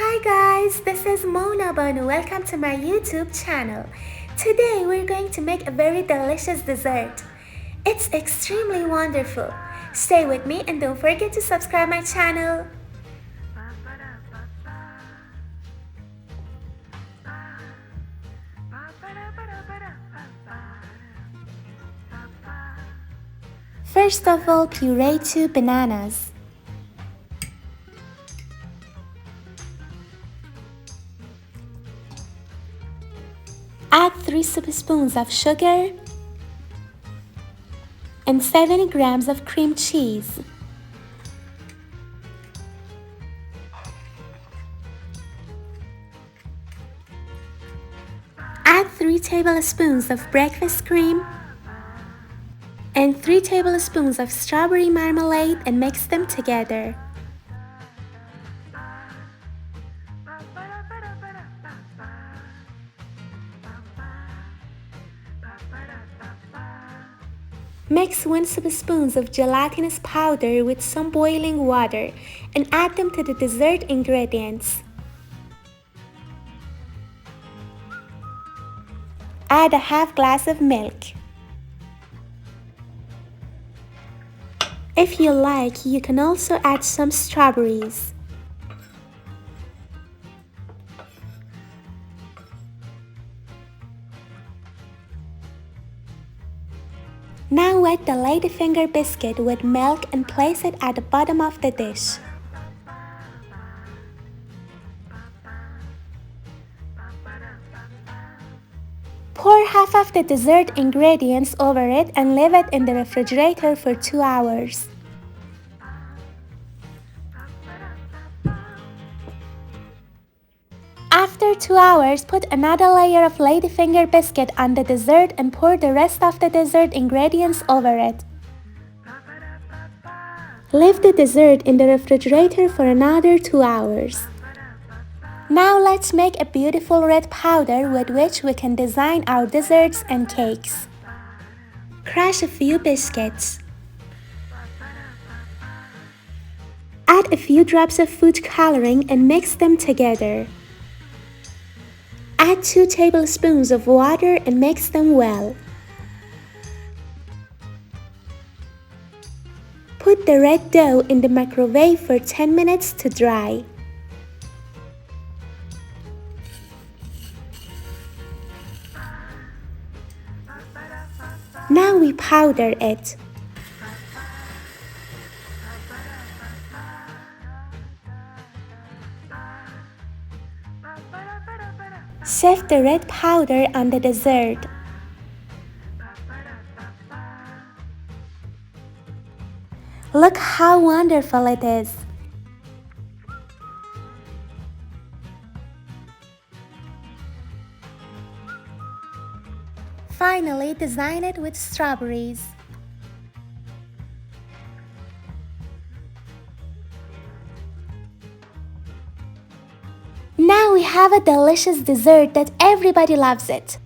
Hi guys, this is Monabanoo. Welcome to my YouTube channel. Today we're going to make a very delicious dessert. It's extremely wonderful. Stay with me and don't forget to subscribe my channel. First of all, puree 2 bananas. Add 3 tablespoons of sugar and 70 grams of cream cheese. Add 3 tablespoons of breakfast cream and 3 tablespoons of strawberry marmalade and mix them together. Mix 1 tablespoon of gelatinous powder with some boiling water and add them to the dessert ingredients. Add a half glass of milk. If you like, you can also add some strawberries. Now wet the lady finger biscuit with milk and place it at the bottom of the dish. Pour half of the dessert ingredients over it and leave it in the refrigerator for 2 hours. After 2 hours, put another layer of ladyfinger biscuit on the dessert and pour the rest of the dessert ingredients over it. Leave the dessert in the refrigerator for another 2 hours. Now let's make a beautiful red powder with which we can design our desserts and cakes. Crush a few biscuits. Add a few drops of food coloring and mix them together. Add 2 tablespoons of water and mix them well. Put the red dough in the microwave for 10 minutes to dry. Now we powder it. Sift the red powder on the dessert. Look how wonderful it is. Finally, design it with strawberries. Now we have a delicious dessert that everybody loves it.